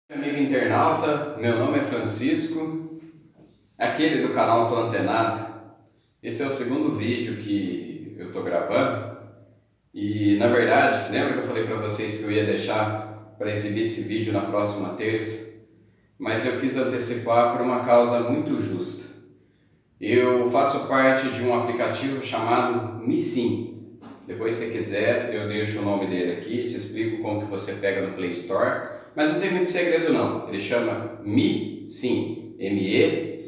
Amigo internauta, meu nome é Francisco, aquele do canal Tô Antenado. Esse é o segundo vídeo que eu tô gravando e, na verdade, lembra que eu falei para vocês que eu ia deixar para exibir esse vídeo na próxima terça? Mas eu quis antecipar por uma causa muito justa. Eu faço parte de um aplicativo chamado MeSim. Depois, se quiser, eu deixo o nome dele aqui, te explico como que você pega no Play Store. Mas não tem muito segredo não, ele chama MeSim, M-E-S-E-E-M.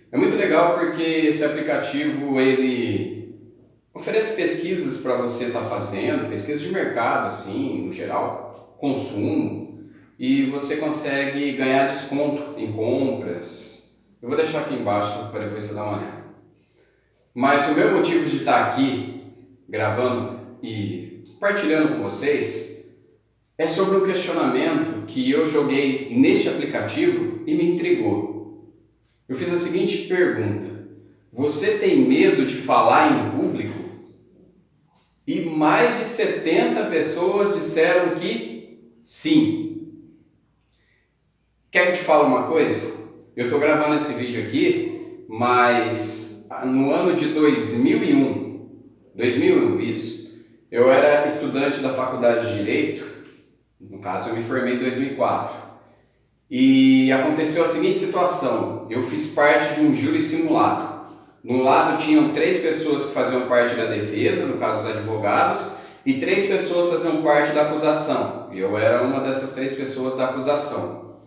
É muito legal porque esse aplicativo ele oferece pesquisas para você estar fazendo, pesquisas de mercado assim, no geral, consumo, e você consegue ganhar desconto em compras. Eu vou deixar aqui embaixo para depois você dar uma olhada. Mas o meu motivo de estar aqui gravando e compartilhando com vocês é sobre um questionamento que eu joguei neste aplicativo e me intrigou. Eu fiz a seguinte pergunta: você tem medo de falar em público? E mais de 70 pessoas disseram que sim. Quer que eu te fale uma coisa? Eu estou gravando esse vídeo aqui, mas no ano de 2001, isso, eu era estudante da faculdade de Direito. No caso, eu me formei em 2004. E aconteceu a seguinte situação: eu fiz parte de um júri simulado. No lado tinham 3 pessoas que faziam parte da defesa, no caso os advogados, e 3 pessoas faziam parte da acusação. E eu era uma dessas 3 pessoas da acusação.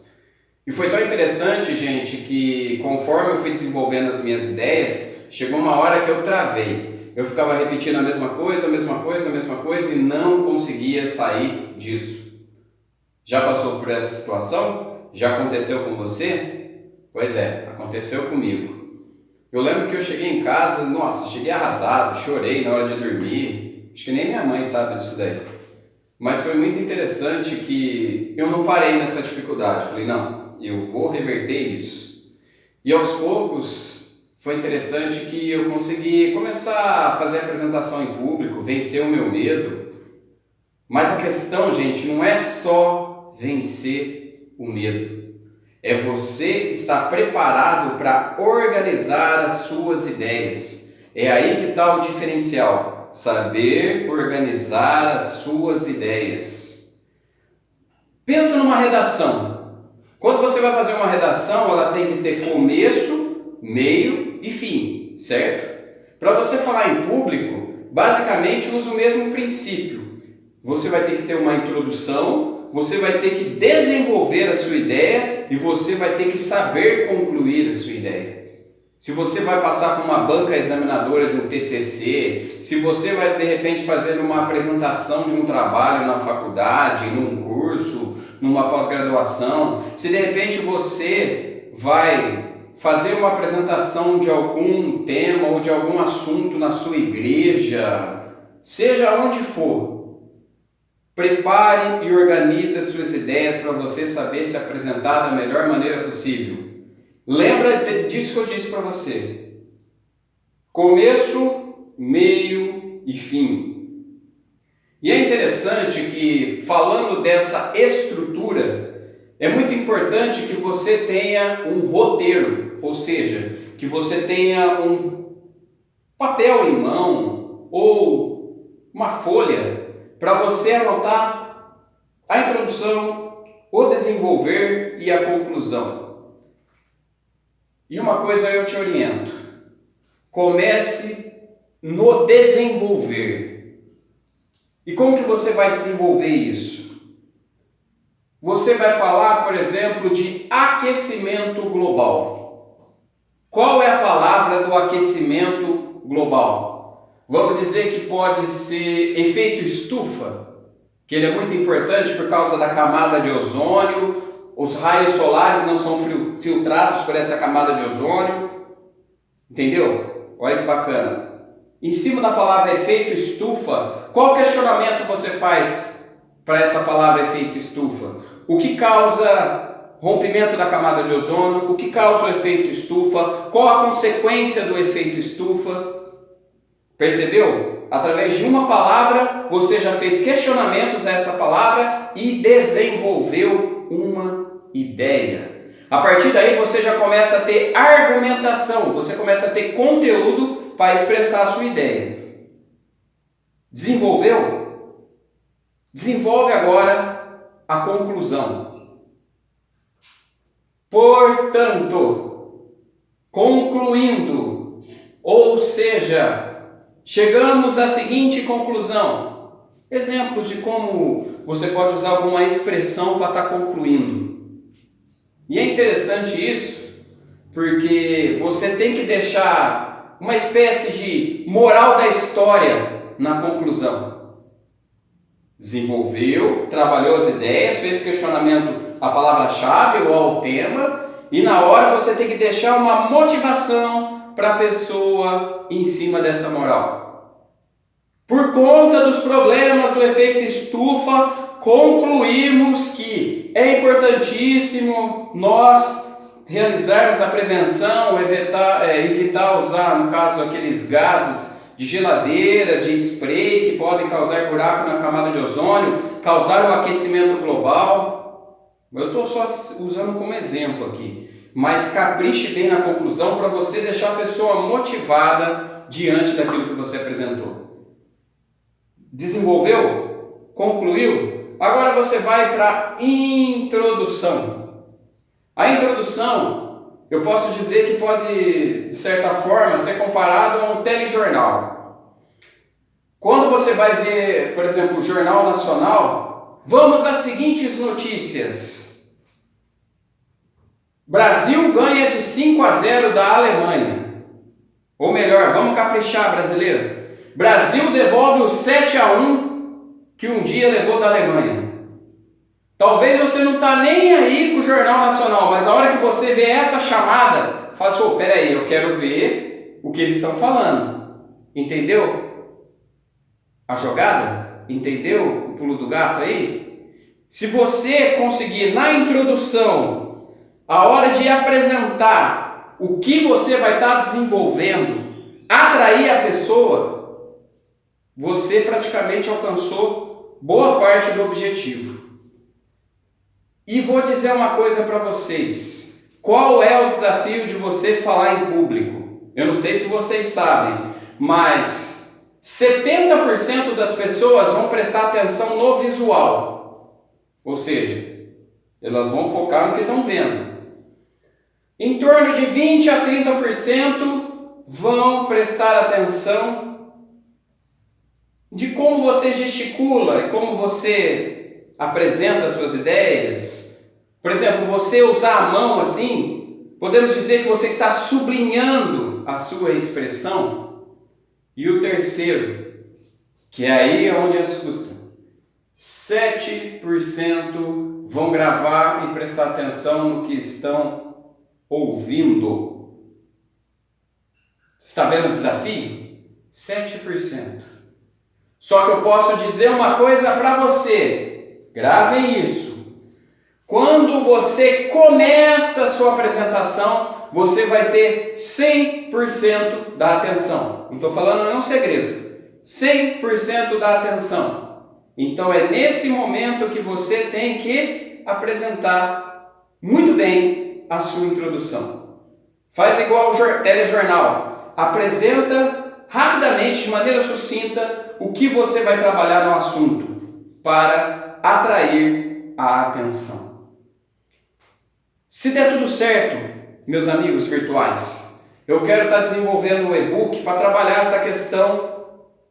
E foi tão interessante, gente, que conforme eu fui desenvolvendo as minhas ideias, chegou uma hora que eu travei. Eu ficava repetindo a mesma coisa e não conseguia sair disso. Já passou por essa situação? Já aconteceu com você? Pois é, aconteceu comigo. Eu lembro que eu cheguei em casa, cheguei arrasado, chorei na hora de dormir. Acho que nem minha mãe sabe disso daí. Mas foi muito interessante que eu não parei nessa dificuldade. Falei, não, eu vou reverter isso. E aos poucos foi interessante que eu consegui começar a fazer apresentação em público, vencer o meu medo. Mas a questão, gente, não é só vencer o medo. É você estar preparado para organizar as suas ideias. É aí que está o diferencial. Saber organizar as suas ideias. Pensa numa redação. Quando você vai fazer uma redação, ela tem que ter começo, meio e fim, certo? Para você falar em público, basicamente usa o mesmo princípio. Você vai ter que ter uma introdução, você vai ter que desenvolver a sua ideia e você vai ter que saber concluir a sua ideia. Se você vai passar por uma banca examinadora de um TCC, se você vai de repente fazer uma apresentação de um trabalho na faculdade, num curso, numa pós-graduação, se de repente você vai fazer uma apresentação de algum tema ou de algum assunto na sua igreja, seja onde for, prepare e organize as suas ideias para você saber se apresentar da melhor maneira possível. Lembra disso que eu disse para você. Começo, meio e fim. E é interessante que, falando dessa estrutura, é muito importante que você tenha um roteiro, ou seja, que você tenha um papel em mão ou uma folha para você anotar a introdução, o desenvolver e a conclusão. E uma coisa eu te oriento: comece no desenvolver. E como que você vai desenvolver isso? Você vai falar, por exemplo, de aquecimento global. Qual é a palavra do aquecimento global? Vamos dizer que pode ser efeito estufa, que ele é muito importante por causa da camada de ozônio. Os raios solares não são filtrados por essa camada de ozônio. Entendeu? Olha que bacana. Em cima da palavra efeito estufa, qual questionamento você faz para essa palavra efeito estufa? O que causa rompimento da camada de ozônio? O que causa o efeito estufa? Qual a consequência do efeito estufa? Percebeu? Através de uma palavra, você já fez questionamentos a essa palavra e desenvolveu uma ideia. A partir daí, você já começa a ter argumentação, você começa a ter conteúdo para expressar a sua ideia. Desenvolveu? Desenvolve agora a conclusão. Portanto, concluindo, ou seja, chegamos à seguinte conclusão. Exemplos de como você pode usar alguma expressão para estar concluindo. E é interessante isso, porque você tem que deixar uma espécie de moral da história na conclusão. Desenvolveu, trabalhou as ideias, fez questionamento à palavra-chave ou ao tema, e na hora você tem que deixar uma motivação para a pessoa em cima dessa moral. Por conta dos problemas do efeito estufa, concluímos que é importantíssimo nós realizarmos a prevenção, evitar usar, no caso, aqueles gases de geladeira, de spray que podem causar buraco na camada de ozônio, causar um aquecimento global. Eu estou só usando como exemplo aqui, mas capriche bem na conclusão para você deixar a pessoa motivada diante daquilo que você apresentou. Desenvolveu? Concluiu? Agora você vai para a introdução. A introdução, eu posso dizer que pode, de certa forma, ser comparado a um telejornal. Quando você vai ver, por exemplo, o Jornal Nacional, vamos às seguintes notícias. Brasil ganha de 5-0 da Alemanha. Ou melhor, vamos caprichar, brasileiro. Brasil devolve o 7-1 que um dia levou da Alemanha. Talvez você não está nem aí com o Jornal Nacional, mas a hora que você vê essa chamada, fala assim, peraí, eu quero ver o que eles estão falando. Entendeu a jogada? Entendeu o pulo do gato aí? Se você conseguir, na introdução, a hora de apresentar o que você vai estar desenvolvendo, atrair a pessoa, você praticamente alcançou boa parte do objetivo. E vou dizer uma coisa para vocês. Qual é o desafio de você falar em público? Eu não sei se vocês sabem, mas 70% das pessoas vão prestar atenção no visual. Ou seja, elas vão focar no que estão vendo. Em torno de 20% a 30% vão prestar atenção de como você gesticula e como você apresenta suas ideias. Por exemplo, você usar a mão assim, podemos dizer que você está sublinhando a sua expressão. E o terceiro, que é aí onde assusta, 7% vão gravar e prestar atenção no que estão ouvindo. Está vendo o desafio? 7%. Só que eu posso dizer uma coisa para você. Gravem isso. Quando você começa a sua apresentação, você vai ter 100% da atenção. Não estou falando nenhum segredo. 100% da atenção. Então é nesse momento que você tem que apresentar muito bem a sua introdução. Faz igual o telejornal. Apresenta rapidamente, de maneira sucinta, o que você vai trabalhar no assunto para atrair a atenção. Se der tudo certo, meus amigos virtuais, eu quero estar desenvolvendo um e-book para trabalhar essa questão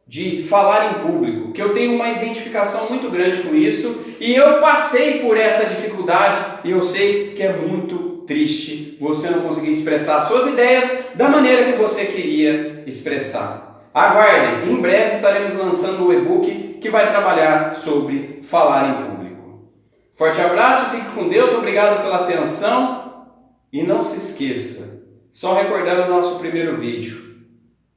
de falar em público, que eu tenho uma identificação muito grande com isso e eu passei por essa dificuldade e eu sei que é muito triste você não conseguir expressar suas ideias da maneira que você queria expressar. Aguardem, em breve estaremos lançando um e-book que vai trabalhar sobre falar em público. Forte abraço, fique com Deus, obrigado pela atenção e não se esqueça, só recordando o nosso primeiro vídeo,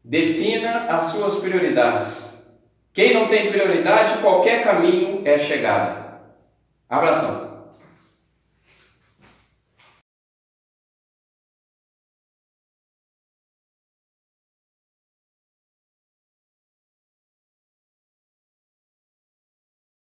defina as suas prioridades. Quem não tem prioridade, qualquer caminho é chegada. Abração!